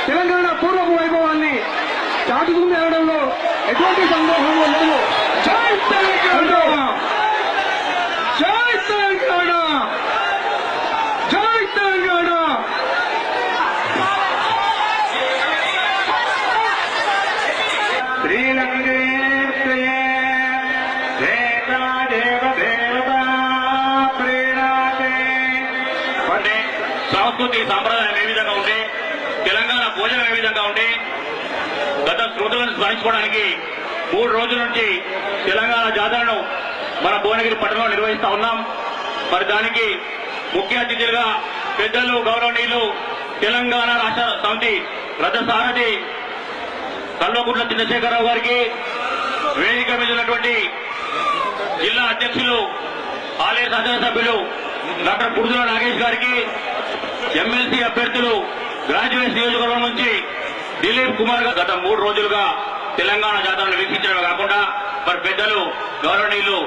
తెలంగాణ పూర్వపు వైభవాన్ని చాటుకుంది అనడంలో ఎటువంటి సందేహం లేదు. జై తెలంగాణ, జై తెలంగాణ, జై తెలంగాణ. సంస్కృతి సాంప్రదాయం ఏ విధంగా ఉంటే, తెలంగాణ భోజనం ఏ విధంగా ఉంటే, గత స్మృతులను స్మరించుకోవడానికి 3 రోజుల నుంచి తెలంగాణ జాతరను మన భువనగిరి పట్టణంలో నిర్వహిస్తా ఉన్నాం. మరి దానికి ముఖ్య అతిథులుగా పెద్దలు గౌరవనీయులు తెలంగాణ రాష్ట్ర సమితి రథసారథి కల్వకుంట్ల చంద్రశేఖరరావు గారికి, వేదిక మీద ఉన్నటువంటి జిల్లా అధ్యక్షులు ఆలయ శాసనసభ్యులు డాక్టర్ పుడుదుల నాగేష్ గారికి, ఎమ్మెల్సీ అభ్యర్థులు గ్రాడ్యుయేట్ నియోజకవర్గం నుంచి దిలీప్ కుమార్ గారు గత 3 రోజులుగా తెలంగాణ జాతరను వీక్షించడమే కాకుండా మరి పెద్దలు గౌరవనీయులు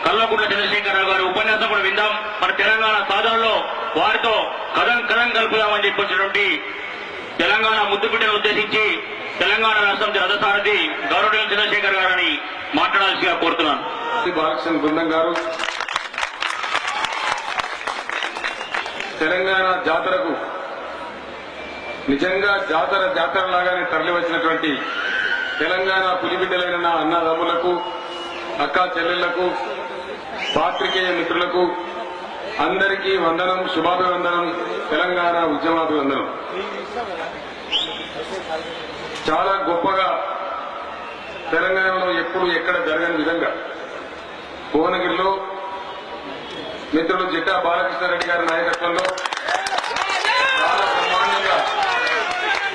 కల్వకుంట్ల చంద్రశేఖరరావు గారు ఉపన్యాసం కూడా విందాం. మరి తెలంగాణ సాధనలో వారితో కథం కలుపుదామని చెప్పొచ్చినటువంటి తెలంగాణ ముద్దుబిడ్డను ఉద్దేశించి తెలంగాణ రాష్ట్రం రథసారథి గౌరవనీయులు చంద్రశేఖర్ గారని మాట్లాడాల్సిగా కోరుతున్నాను. బాలకృష్ణ బృందం గారు తెలంగాణ జాతరకు నిజంగా జాతర లాగానే తరలివచ్చినటువంటి తెలంగాణ పులిబిడ్డలైన నా అన్నదమ్ములకు, అక్కా చెల్లెళ్లకు, పాత్రికేయ మిత్రులకు అందరికీ వందనం, శుభాభివందనం, తెలంగాణ ఉద్యమాభివందనం. చాలా గొప్పగా తెలంగాణలో ఎప్పుడు ఎక్కడ జరగని విధంగా భువనగిరిలో మిత్రులు జిట్టా బాలకృష్ణారెడ్డి గారి నాయకత్వంలో చాలా బ్రహ్మాండంగా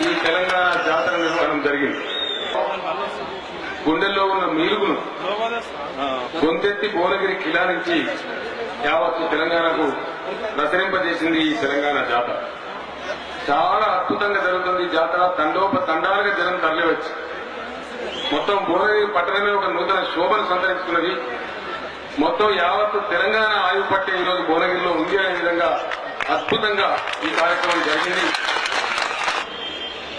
ఈ తెలంగాణ జాతర నిర్వహణ జరిగింది. గుండెల్లో ఉన్న మీలుగును గొంతెత్తి భువనగిరి కిలా నుంచి యావత్తు తెలంగాణకు ప్రసరింపజేసింది ఈ తెలంగాణ జాతర. చాలా అద్భుతంగా జరుగుతుంది ఈ జాతర. తండోపతండాలుగా జనం తరలివచ్చు. మొత్తం భువనగిరి పట్టణమే ఒక నూతన శోభను సంతరించుకున్నది. మొత్తం యావత్తు తెలంగాణ ఆయువు పట్టే ఈరోజు భువనగిరిలో ఉంది అనే విధంగా అద్భుతంగా ఈ కార్యక్రమం జరిగింది.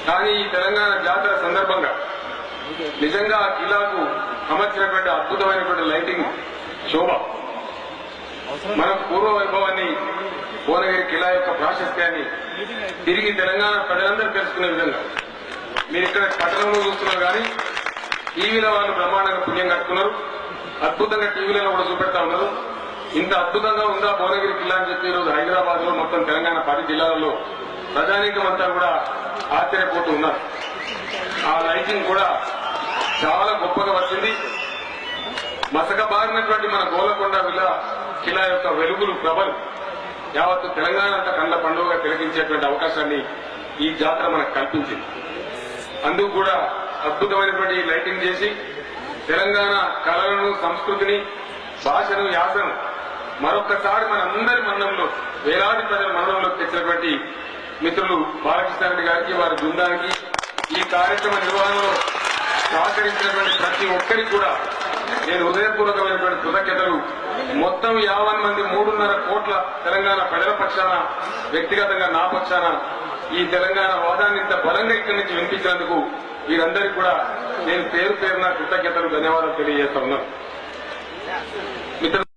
కానీ ఈ తెలంగాణ జాతర సందర్భంగా నిజంగా ఆ కిలాకు అమర్చినటువంటి అద్భుతమైనటువంటి లైటింగ్ శోభ, మన పూర్వ వైభవాన్ని, భువనగిరి కిలా యొక్క ప్రాశస్త్యాన్ని తిరిగి తెలంగాణ ప్రజలందరూ తెలుసుకునే విధంగా మీరు ఇక్కడ పట్టణంలో చూస్తున్నారు. కానీ టీవీలో వాళ్ళు బ్రహ్మాండంగా పుణ్యం కట్టుకున్నారు. అద్భుతంగా టీవీలలో కూడా చూపెడతా ఉన్నారు. ఇంత అద్భుతంగా ఉందా భువనగిరి కిల్లా అని చెప్పి ఈరోజు హైదరాబాద్ లో మొత్తం తెలంగాణ 10 జిల్లాలలో ప్రజానీకం అంతా కూడా ఆశ్చర్యపోతూ ఉన్నారు. ఆ లైటింగ్ కూడా చాలా గొప్పగా వచ్చింది. మసకబారినటువంటి మన గోలకొండ కిలా యొక్క వెలుగులు, ప్రభలు యావత్తు తెలంగాణ అంతా కండ్ల పండుగగా తిలకించేటువంటి అవకాశాన్ని ఈ జాతర మనకు కల్పించింది. అందుకు కూడా అద్భుతమైనటువంటి లైటింగ్ చేసి తెలంగాణ కళలను, సంస్కృతిని, భాషను, యాసను మరొక్కసారి మనందరి మన్నంలో, వేలాది ప్రజల మన్నంలోకి తెచ్చినటువంటి మిత్రులు బాలకృష్ణారెడ్డి గారికి, వారి బృందానికి, ఈ కార్యక్రమ నిర్వహణలో సహకరించినటువంటి ప్రతి ఒక్కరికి కూడా నేను హృదయపూర్వకమైనటువంటి కృతజ్ఞతలు. మొత్తం 50 మంది 3.5 కోట్ల తెలంగాణ ప్రజల పక్షాన, వ్యక్తిగతంగా నా పక్షాన ఈ తెలంగాణ వాదాన్ని ఇంత బలంగా ఇక్కడి నుంచి వినిపించినందుకు వీరందరికీ కూడా నేను పేరున కృతజ్ఞతలు, ధన్యవాదాలు తెలియజేస్తా ఉన్నాను. మిత్రులు